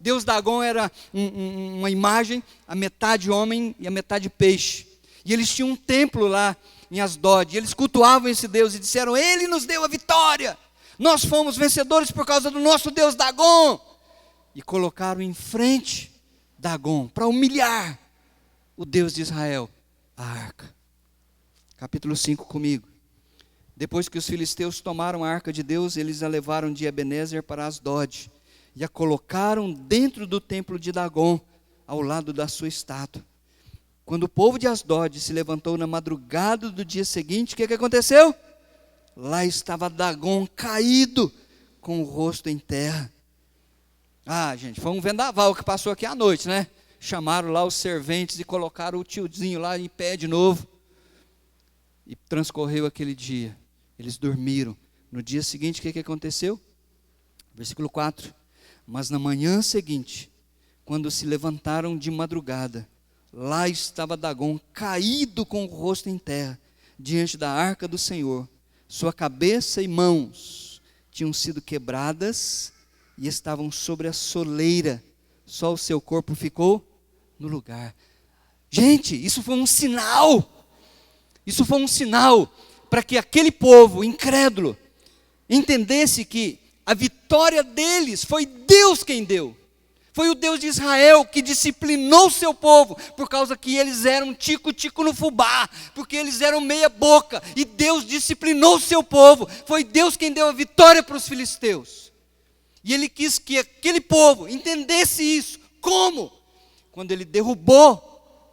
Speaker 1: Deus Dagom era uma imagem, a metade homem e a metade peixe. E eles tinham um templo lá em Asdod, e eles cultuavam esse Deus e disseram: ele nos deu a vitória, nós fomos vencedores por causa do nosso Deus Dagom. E colocaram em frente Dagom, para humilhar o Deus de Israel, a arca. Capítulo 5 comigo. Depois que os filisteus tomaram a arca de Deus, eles a levaram de Ebenezer para Asdod, e a colocaram dentro do templo de Dagom, ao lado da sua estátua. Quando o povo de Asdod se levantou na madrugada do dia seguinte, o que aconteceu? Lá estava Dagom caído, com o rosto em terra. Gente, foi um vendaval que passou aqui à noite, né? Chamaram lá os serventes e colocaram o tiozinho lá em pé de novo. E transcorreu aquele dia. Eles dormiram. No dia seguinte, o que aconteceu? Versículo 4. Mas na manhã seguinte, quando se levantaram de madrugada, lá estava Dagom caído com o rosto em terra, diante da arca do Senhor. Sua cabeça e mãos tinham sido quebradas e estavam sobre a soleira, só o seu corpo ficou no lugar. Gente, isso foi um sinal para que aquele povo incrédulo entendesse que a vitória deles foi Deus quem deu. Foi o Deus de Israel que disciplinou o seu povo, por causa que eles eram tico-tico no fubá, porque eles eram meia boca, e Deus disciplinou o seu povo. Foi Deus quem deu a vitória para os filisteus. E ele quis que aquele povo entendesse isso. Como? Quando ele derrubou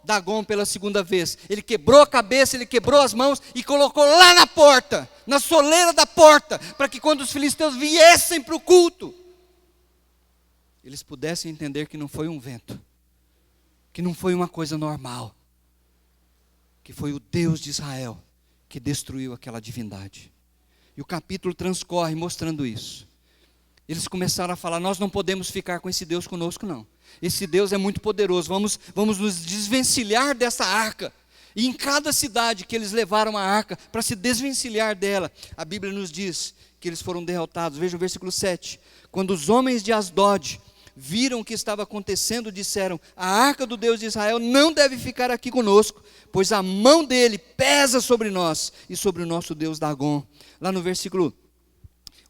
Speaker 1: Dagom pela segunda vez, ele quebrou a cabeça, ele quebrou as mãos e colocou lá na porta, na soleira da porta, para que quando os filisteus viessem para o culto, eles pudessem entender que não foi um vento, que não foi uma coisa normal, que foi o Deus de Israel que destruiu aquela divindade. E o capítulo transcorre mostrando isso. Eles começaram a falar: nós não podemos ficar com esse Deus conosco não. Esse Deus é muito poderoso, vamos nos desvencilhar dessa arca. E em cada cidade que eles levaram a arca para se desvencilhar dela, a Bíblia nos diz que eles foram derrotados. Veja o versículo 7. Quando os homens de Asdod viram o que estava acontecendo, disseram: a arca do Deus de Israel não deve ficar aqui conosco, pois a mão dele pesa sobre nós e sobre o nosso Deus Dagom. Lá no versículo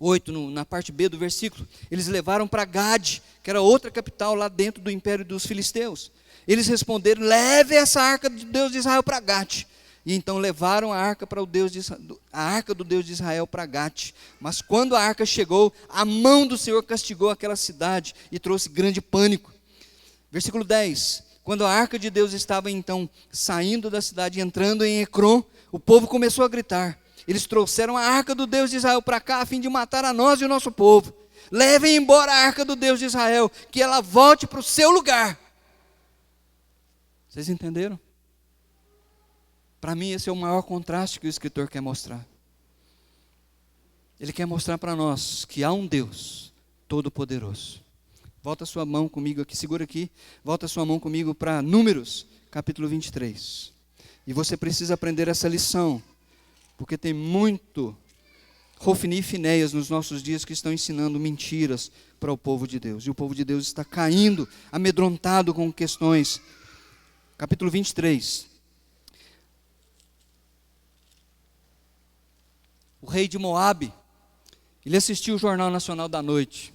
Speaker 1: 8, na parte B do versículo, eles levaram para Gade, que era outra capital lá dentro do império dos filisteus. Eles responderam: leve essa arca do Deus de Israel para Gate. E então levaram a arca do Deus de Israel para Gate. Mas quando a arca chegou, a mão do Senhor castigou aquela cidade e trouxe grande pânico. Versículo 10. Quando a arca de Deus estava então saindo da cidade e entrando em Ecrom, o povo começou a gritar: eles trouxeram a arca do Deus de Israel para cá a fim de matar a nós e o nosso povo. Levem embora a arca do Deus de Israel, que ela volte para o seu lugar. Vocês entenderam? Para mim esse é o maior contraste que o escritor quer mostrar. Ele quer mostrar para nós que há um Deus todo-poderoso. Volta a sua mão comigo aqui, segura aqui. Volta a sua mão comigo para Números, capítulo 23. E você precisa aprender essa lição, porque tem muito Hofni e Finéias nos nossos dias que estão ensinando mentiras para o povo de Deus. E o povo de Deus está caindo, amedrontado com questões. Capítulo 23. O rei de Moabe, ele assistiu o Jornal Nacional da noite.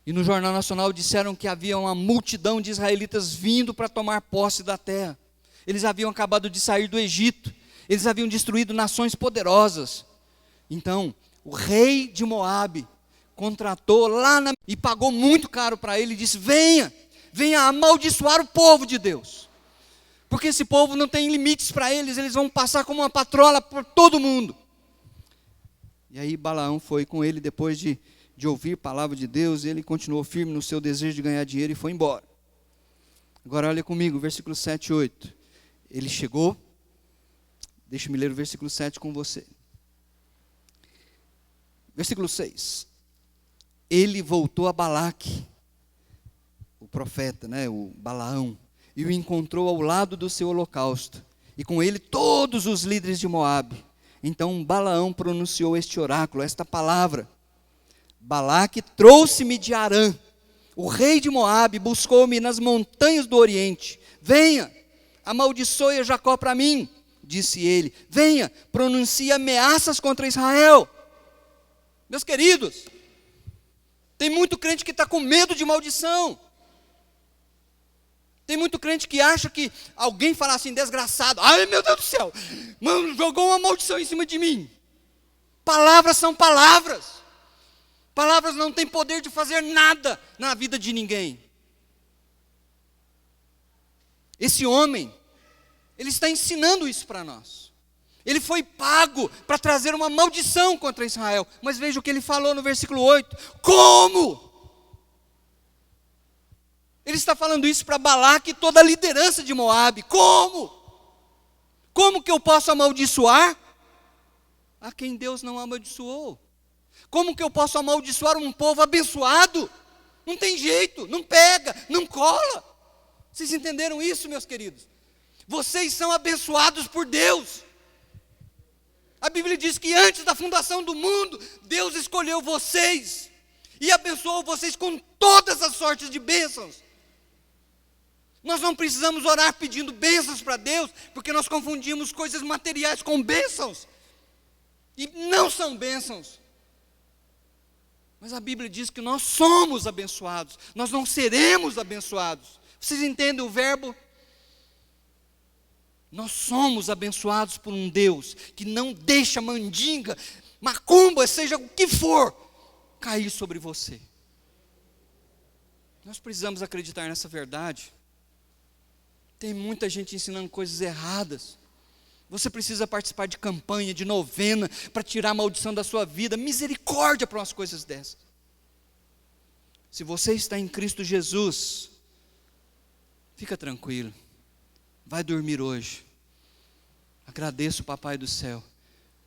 Speaker 1: E no Jornal Nacional disseram que havia uma multidão de israelitas vindo para tomar posse da terra. Eles haviam acabado de sair do Egito. Eles haviam destruído nações poderosas. Então, o rei de Moabe contratou e pagou muito caro para ele e disse: venha amaldiçoar o povo de Deus. Porque esse povo não tem limites para eles, eles vão passar como uma patrola por todo mundo. E aí Balaão foi com ele depois de ouvir a palavra de Deus, ele continuou firme no seu desejo de ganhar dinheiro e foi embora. Agora olha comigo, versículo 7 e 8. Ele chegou, deixa-me ler o versículo 7 com você. Versículo 6. Ele voltou a Balaque, o profeta, o Balaão, e o encontrou ao lado do seu holocausto, e com ele todos os líderes de Moabe. Então Balaão pronunciou este oráculo, esta palavra: Balaque trouxe-me de Arã, o rei de Moabe buscou-me nas montanhas do Oriente. Venha, amaldiçoe Jacó para mim, disse ele. Venha, pronuncie ameaças contra Israel. Meus queridos, tem muito crente que está com medo de maldição. Tem muito crente que acha que alguém fala assim: desgraçado, ai meu Deus do céu, mano, jogou uma maldição em cima de mim. Palavras são palavras. Palavras não têm poder de fazer nada na vida de ninguém. Esse homem, ele está ensinando isso para nós. Ele foi pago para trazer uma maldição contra Israel. Mas veja o que ele falou no versículo 8. Como? Ele está falando isso para Balaque e toda a liderança de Moabe. Como? Como que eu posso amaldiçoar a quem Deus não amaldiçoou? Como que eu posso amaldiçoar um povo abençoado? Não tem jeito, não pega, não cola. Vocês entenderam isso, meus queridos? Vocês são abençoados por Deus. A Bíblia diz que antes da fundação do mundo, Deus escolheu vocês e abençoou vocês com todas as sortes de bênçãos. Nós não precisamos orar pedindo bênçãos para Deus, porque nós confundimos coisas materiais com bênçãos. E não são bênçãos. Mas a Bíblia diz que nós somos abençoados, nós não seremos abençoados. Vocês entendem o verbo? Nós somos abençoados por um Deus que não deixa mandinga, macumba, seja o que for, cair sobre você. Nós precisamos acreditar nessa verdade. Tem muita gente ensinando coisas erradas. Você precisa participar de campanha, de novena, para tirar a maldição da sua vida. Misericórdia para umas coisas dessas. Se você está em Cristo Jesus, fica tranquilo. Vai dormir hoje. Agradeço o Papai do céu,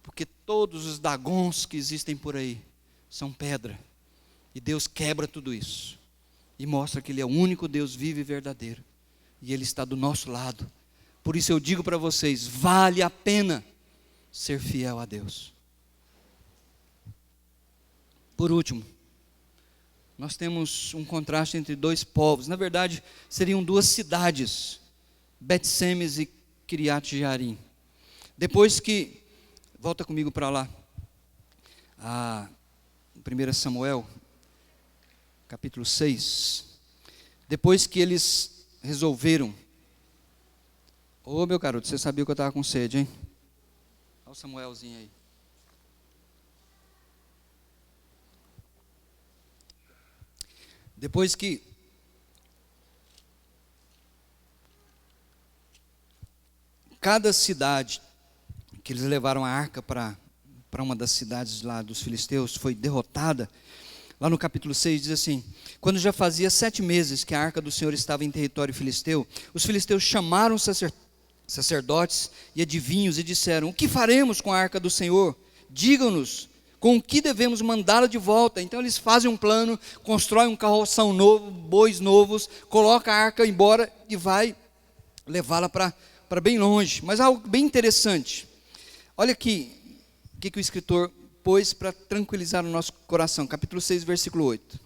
Speaker 1: porque todos os dagons que existem por aí são pedra. E Deus quebra tudo isso. E mostra que Ele é o único Deus vivo e verdadeiro. E Ele está do nosso lado. Por isso eu digo para vocês, vale a pena ser fiel a Deus. Por último, nós temos um contraste entre dois povos. Na verdade, seriam duas cidades, Bet-Semes e Kiriat Jearim. Depois que, volta comigo para lá, 1 Samuel, capítulo 6. Depois que eles resolveram, meu garoto, você sabia que eu estava com sede, hein? Olha o Samuelzinho aí. Depois que cada cidade que eles levaram a arca para uma das cidades lá dos filisteus foi derrotada, lá no capítulo 6 diz assim: quando já fazia 7 meses que a arca do Senhor estava em território filisteu, os filisteus chamaram os sacerdotes e adivinhos e disseram: o que faremos com a arca do Senhor? Digam-nos com o que devemos mandá-la de volta. Então eles fazem um plano, constroem um carroção novo, bois novos, coloca a arca embora e vai levá-la para bem longe. Mas algo bem interessante, olha aqui o que o escritor pôs para tranquilizar o nosso coração, capítulo 6, versículo 8.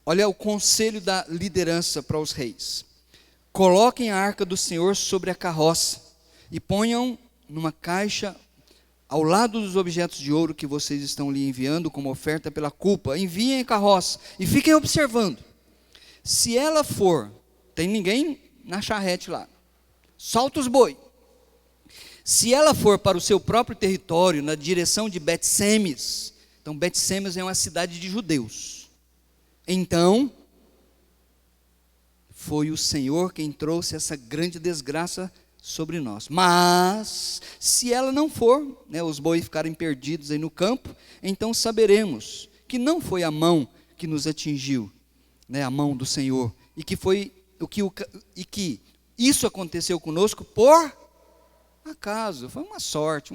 Speaker 1: Olha o conselho da liderança para os reis: coloquem a arca do Senhor sobre a carroça e ponham numa caixa ao lado dos objetos de ouro que vocês estão lhe enviando como oferta pela culpa. Enviem a carroça e fiquem observando. Se ela for, tem ninguém na charrete lá, solta os boi. Se ela for para o seu próprio território, na direção de Bet-Semes, então Bet-Semes é uma cidade de judeus, então foi o Senhor quem trouxe essa grande desgraça sobre nós. Mas se ela não for, os bois ficarem perdidos aí no campo, então saberemos que não foi a mão que nos atingiu, a mão do Senhor, e que isso aconteceu conosco por acaso, foi uma sorte,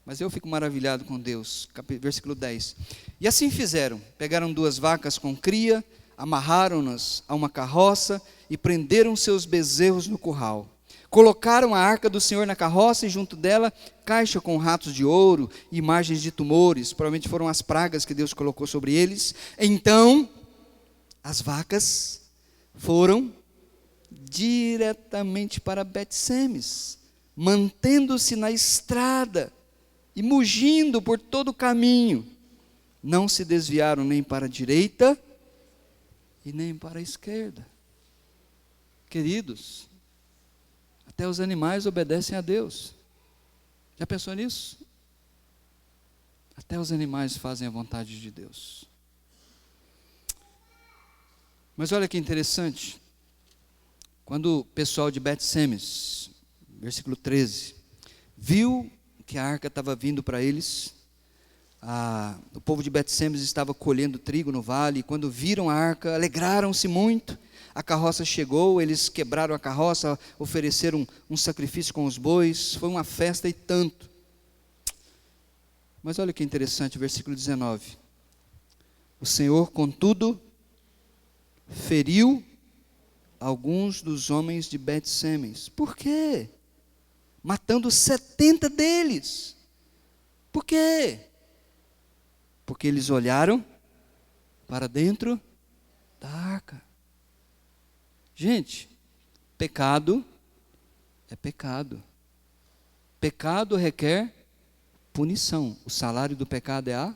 Speaker 1: mas eu fico maravilhado com Deus. Versículo 10. E assim fizeram, pegaram 2 vacas com cria, amarraram-nas a uma carroça e prenderam seus bezerros no curral. Colocaram a arca do Senhor na carroça e junto dela caixa com ratos de ouro e imagens de tumores, provavelmente foram as pragas que Deus colocou sobre eles. Então as vacas foram diretamente para Bet-Semes, mantendo-se na estrada e mugindo por todo o caminho. Não se desviaram nem para a direita e nem para a esquerda. Queridos, até os animais obedecem a Deus. Já pensou nisso? Até os animais fazem a vontade de Deus. Mas olha que interessante. Quando o pessoal de Bet-Semes, versículo 13, viu que a arca estava vindo para eles, o povo de Bet-Semes estava colhendo trigo no vale, e quando viram a arca, alegraram-se muito. A carroça chegou, eles quebraram a carroça, ofereceram um sacrifício com os bois, foi uma festa e tanto. Mas olha que interessante, versículo 19. O Senhor, contudo, feriu alguns dos homens de Bet-Semes. Por quê? Matando 70 deles. Por quê? Porque eles olharam para dentro da arca. Gente, pecado é pecado. Pecado requer punição. O salário do pecado é a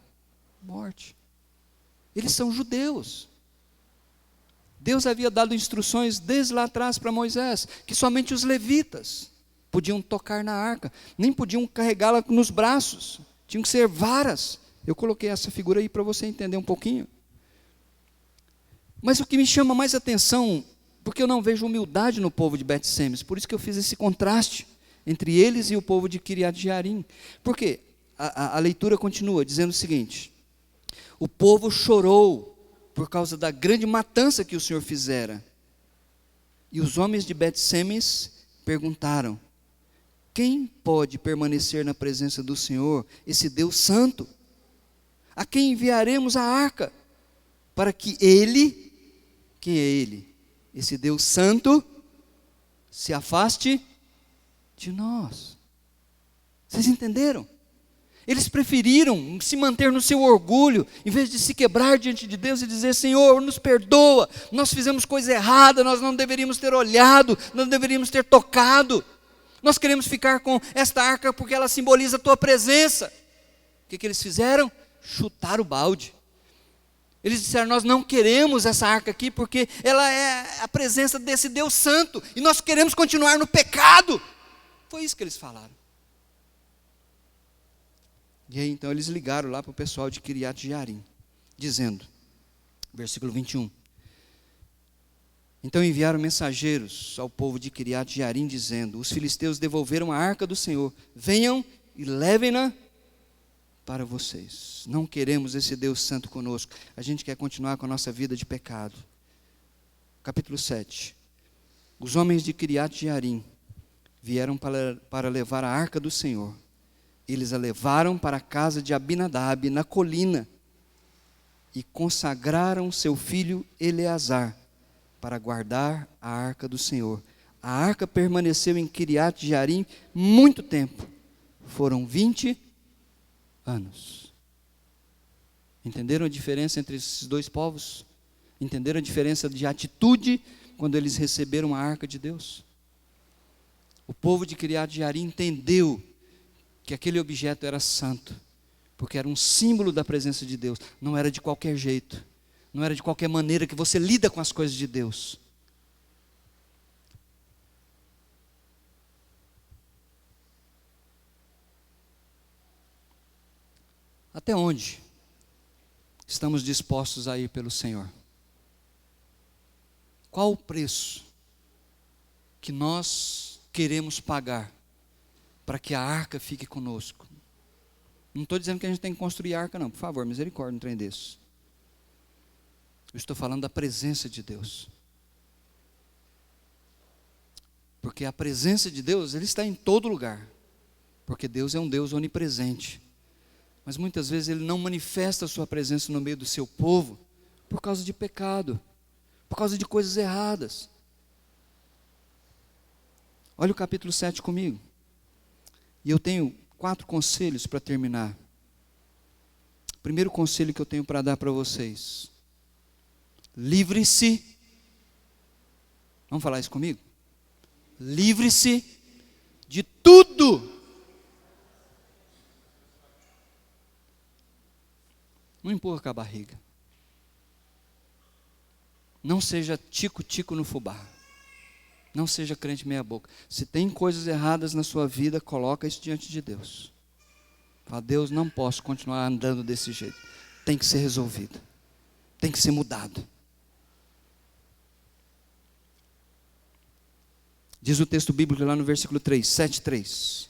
Speaker 1: morte. Eles são judeus. Deus havia dado instruções desde lá atrás para Moisés, que somente os levitas podiam tocar na arca, nem podiam carregá-la nos braços, tinham que ser varas. Eu coloquei essa figura aí para você entender um pouquinho. Mas o que me chama mais atenção, porque eu não vejo humildade no povo de Bet-Semes, por isso que eu fiz esse contraste entre eles e o povo de Kiriat Jearim. Por quê? A leitura continua dizendo o seguinte: o povo chorou por causa da grande matança que o Senhor fizera. E os homens de Bet-Semes perguntaram: quem pode permanecer na presença do Senhor, esse Deus santo? A quem enviaremos a arca? Para que ele, quem é ele? Esse Deus santo, se afaste de nós. Vocês entenderam? Eles preferiram se manter no seu orgulho, em vez de se quebrar diante de Deus e dizer: Senhor, nos perdoa, nós fizemos coisa errada, nós não deveríamos ter olhado, não deveríamos ter tocado. Nós queremos ficar com esta arca porque ela simboliza a tua presença. O que eles fizeram? Chutaram o balde. Eles disseram: nós não queremos essa arca aqui porque ela é a presença desse Deus santo e nós queremos continuar no pecado. Foi isso que eles falaram. E aí então eles ligaram lá para o pessoal de Kiriat Jearim, dizendo, versículo 21. Então enviaram mensageiros ao povo de Kiriat Jearim, dizendo: os filisteus devolveram a arca do Senhor, venham e levem-na para vocês. Não queremos esse Deus santo conosco, a gente quer continuar com a nossa vida de pecado. Capítulo 7. Os homens de Kiriat Jearim vieram para levar a arca do Senhor. Eles a levaram para a casa de Abinadab, na colina, e consagraram seu filho Eleazar para guardar a arca do Senhor. A arca permaneceu em Kiriat Jearim muito tempo. Foram 20 anos. Entenderam a diferença entre esses dois povos? Entenderam a diferença de atitude quando eles receberam a arca de Deus? O povo de Kiriat Jearim entendeu que aquele objeto era santo, porque era um símbolo da presença de Deus, não era de qualquer jeito, não era de qualquer maneira que você lida com as coisas de Deus. Até onde estamos dispostos a ir pelo Senhor? Qual o preço que nós queremos pagar para que a arca fique conosco? Não estou dizendo que a gente tem que construir arca, não, por favor, misericórdia, não trem desse. Eu estou falando da presença de Deus. Porque a presença de Deus, Ele está em todo lugar. Porque Deus é um Deus onipresente. Mas muitas vezes Ele não manifesta a sua presença no meio do seu povo por causa de pecado, por causa de coisas erradas. Olha o capítulo 7 comigo. E eu tenho 4 conselhos para terminar. O primeiro conselho que eu tenho para dar para vocês: livre-se. Vamos falar isso comigo? Livre-se de tudo. Não empurra com a barriga. Não seja tico-tico no fubá. Não seja crente meia boca. Se tem coisas erradas na sua vida, coloca isso diante de Deus. Fala: Deus, não posso continuar andando desse jeito. Tem que ser resolvido. Tem que ser mudado. Diz o texto bíblico lá no versículo 3, 7:3.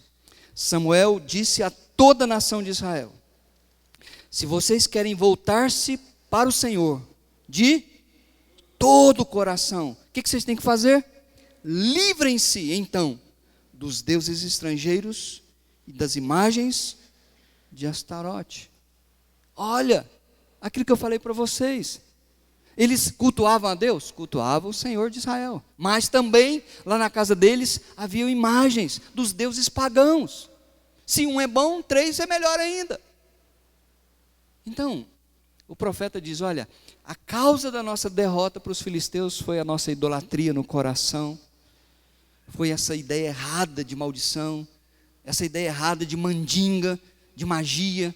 Speaker 1: Samuel disse a toda a nação de Israel: se vocês querem voltar-se para o Senhor de todo o coração, o que vocês têm que fazer? Livrem-se, então, dos deuses estrangeiros e das imagens de Astarote. Olha, aquilo que eu falei para vocês. Eles cultuavam a Deus? Cultuavam o Senhor de Israel. Mas também, lá na casa deles, havia imagens dos deuses pagãos. Se um é bom, 3 é melhor ainda. Então, o profeta diz: olha, a causa da nossa derrota para os filisteus foi a nossa idolatria no coração. Foi essa ideia errada de maldição, essa ideia errada de mandinga, de magia.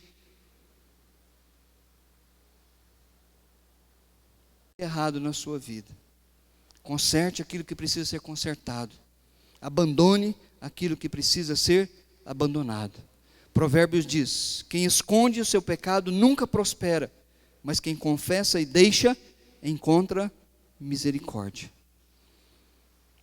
Speaker 1: Errado na sua vida. Conserte aquilo que precisa ser consertado. Abandone aquilo que precisa ser abandonado. Provérbios diz: quem esconde o seu pecado nunca prospera, mas quem confessa e deixa, encontra misericórdia.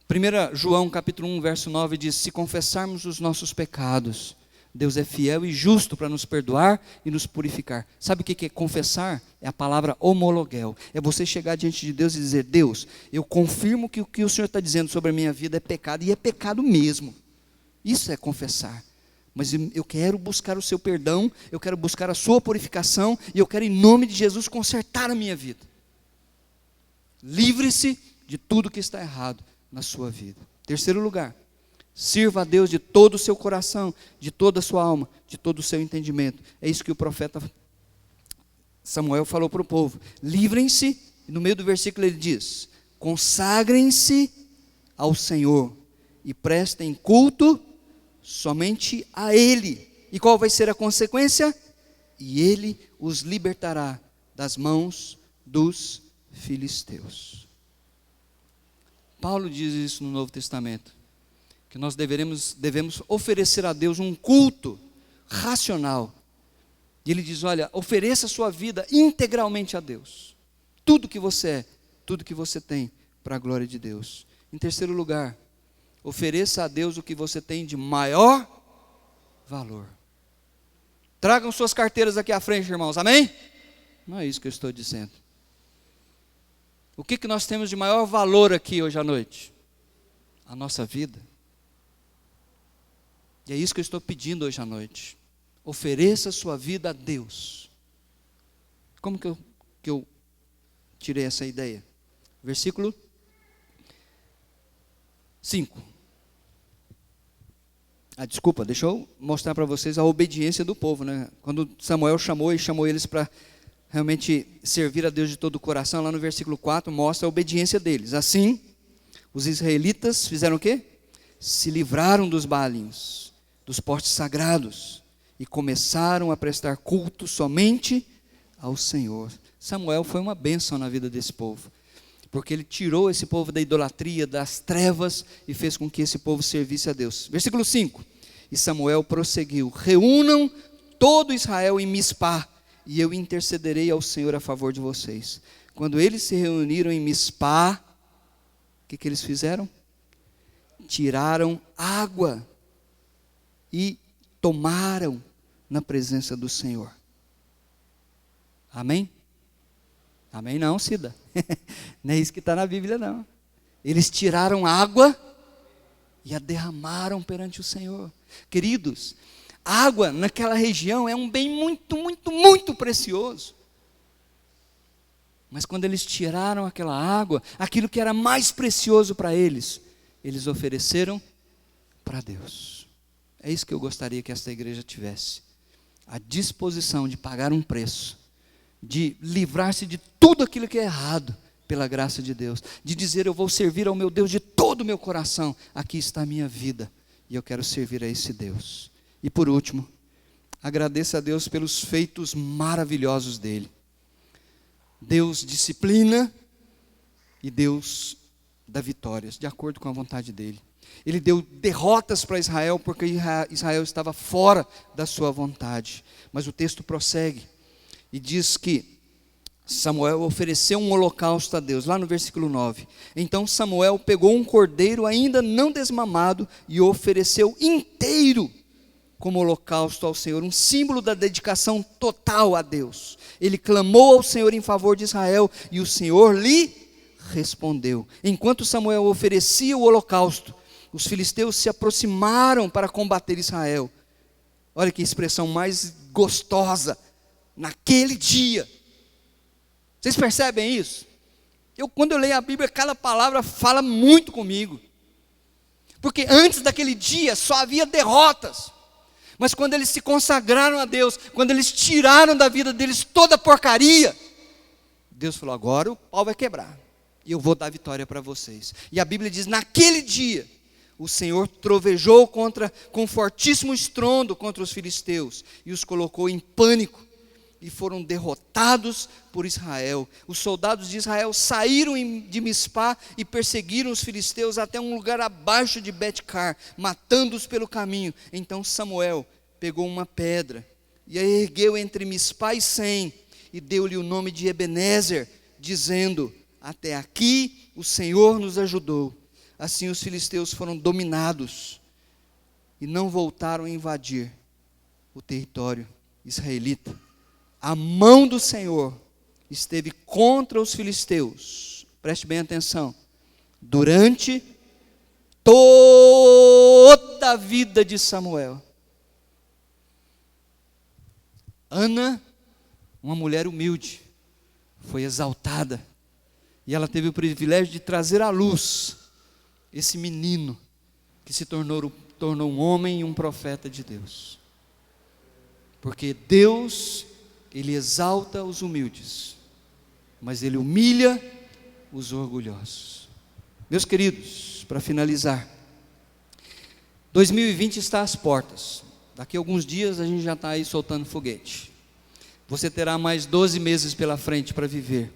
Speaker 1: 1 João capítulo 1, verso 9 diz: se confessarmos os nossos pecados, Deus é fiel e justo para nos perdoar e nos purificar. Sabe o que é confessar? É a palavra homologuel. É você chegar diante de Deus e dizer: Deus, eu confirmo que o que o Senhor está dizendo sobre a minha vida é pecado, e é pecado mesmo. Isso é confessar. Mas eu quero buscar o seu perdão, eu quero buscar a sua purificação, e eu quero, em nome de Jesus, consertar a minha vida. Livre-se de tudo que está errado na sua vida. Terceiro lugar, Sirva a Deus de todo o seu coração, de toda a sua alma, de todo o seu entendimento. É isso que o profeta Samuel falou para o povo. Livrem-se, e no meio do versículo ele diz: consagrem-se ao Senhor e prestem culto somente a Ele. E qual vai ser a consequência? E Ele os libertará das mãos dos filisteus. Paulo diz isso no Novo Testamento, que nós devemos oferecer a Deus um culto racional. E ele diz: olha, ofereça a sua vida integralmente a Deus. Tudo que você é, tudo que você tem, para a glória de Deus. Em terceiro lugar, ofereça a Deus o que você tem de maior valor. Tragam suas carteiras aqui à frente, irmãos, amém? Não é isso que eu estou dizendo. O que nós temos de maior valor aqui hoje à noite? A nossa vida. E é isso que eu estou pedindo hoje à noite. Ofereça a sua vida a Deus. Como que eu tirei essa ideia? Versículo 5. Desculpa, deixa eu mostrar para vocês a obediência do povo, né? Quando Samuel chamou eles para realmente servir a Deus de todo o coração, lá no versículo 4 mostra a obediência deles. Assim, os israelitas fizeram o quê? Se livraram dos baalinhos, dos postes sagrados, e começaram a prestar culto somente ao Senhor. Samuel foi uma bênção na vida desse povo, porque ele tirou esse povo da idolatria, das trevas, e fez com que esse povo servisse a Deus. Versículo 5, e Samuel prosseguiu: reúnam todo Israel em Mispá, e eu intercederei ao Senhor a favor de vocês. Quando eles se reuniram em Mispá, o que eles fizeram? Tiraram água e tomaram na presença do Senhor. Amém? Amém não, Cida. Não é isso que está na Bíblia, não. Eles tiraram água e a derramaram perante o Senhor. Queridos, água naquela região é um bem muito, muito, muito precioso. Mas quando eles tiraram aquela água, aquilo que era mais precioso para eles, eles ofereceram para Deus. É isso que eu gostaria que esta igreja tivesse. A disposição de pagar um preço, de livrar-se de tudo aquilo que é errado, pela graça de Deus, de dizer: eu vou servir ao meu Deus de todo o meu coração, aqui está a minha vida, e eu quero servir a esse Deus. E por último, agradeça a Deus pelos feitos maravilhosos dele. Deus disciplina e Deus dá vitórias, de acordo com a vontade dele. Ele deu derrotas para Israel, porque Israel estava fora da sua vontade. Mas o texto prossegue e diz que Samuel ofereceu um holocausto a Deus, lá no versículo 9. Então Samuel pegou um cordeiro ainda não desmamado e o ofereceu inteiro como holocausto ao Senhor, um símbolo da dedicação total a Deus. Ele clamou ao Senhor em favor de Israel e o Senhor lhe respondeu. Enquanto Samuel oferecia o holocausto, os filisteus se aproximaram para combater Israel. Olha que expressão mais gostosa. Naquele dia. Vocês percebem isso? Quando eu leio a Bíblia, cada palavra fala muito comigo. Porque antes daquele dia só havia derrotas. Mas quando eles se consagraram a Deus, quando eles tiraram da vida deles toda a porcaria, Deus falou: agora o pau vai quebrar, e eu vou dar vitória para vocês. E a Bíblia diz: naquele dia, o Senhor trovejou com fortíssimo estrondo contra os filisteus, e os colocou em pânico, e foram derrotados por Israel. Os soldados de Israel saíram de Mispá e perseguiram os filisteus até um lugar abaixo de Bet-car, matando-os pelo caminho. Então Samuel pegou uma pedra e a ergueu entre Mispá e Sem, e deu-lhe o nome de Ebenezer, dizendo: até aqui o Senhor nos ajudou. Assim os filisteus foram dominados e não voltaram a invadir o território israelita. A mão do Senhor esteve contra os filisteus, preste bem atenção, durante toda a vida de Samuel. Ana, uma mulher humilde, foi exaltada, e ela teve o privilégio de trazer à luz esse menino, que se tornou um homem e um profeta de Deus. Porque Deus, Ele exalta os humildes, mas Ele humilha os orgulhosos. Meus queridos, para finalizar, 2020 está às portas. Daqui a alguns dias a gente já está aí soltando foguete. Você terá mais 12 meses pela frente para viver,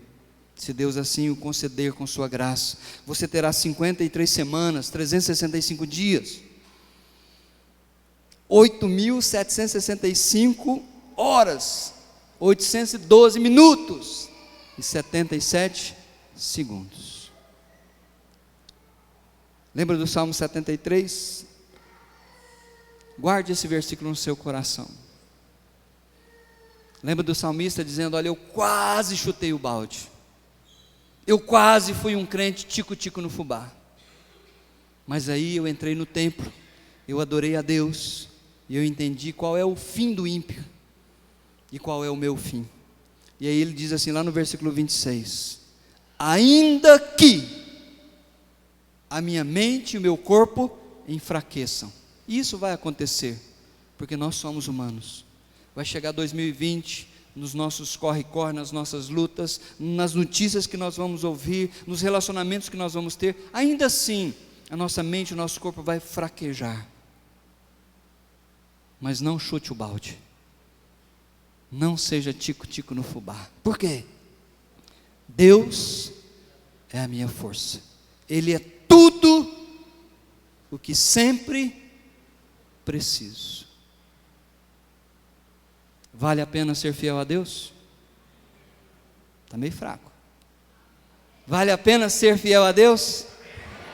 Speaker 1: se Deus assim o conceder com sua graça. Você terá 53 semanas, 365 dias, 8.765 horas, 812 minutos e 77 segundos. Lembra do Salmo 73? Guarde esse versículo no seu coração. Lembra do salmista dizendo: olha, eu quase chutei o balde, eu quase fui um crente tico-tico no fubá, mas aí eu entrei no templo, eu adorei a Deus, e eu entendi qual é o fim do ímpio, e qual é o meu fim. E aí ele diz assim lá no versículo 26, ainda que a minha mente e o meu corpo enfraqueçam, e isso vai acontecer, porque nós somos humanos. Vai chegar 2020, nos nossos corre-corre, nas nossas lutas, nas notícias que nós vamos ouvir, nos relacionamentos que nós vamos ter, ainda assim, a nossa mente e o nosso corpo vai fraquejar. Mas não chute o balde, não seja tico-tico no fubá. Por quê? Deus é a minha força, Ele é tudo o que sempre preciso. Vale a pena ser fiel a Deus? Está meio fraco. Vale a pena ser fiel a Deus?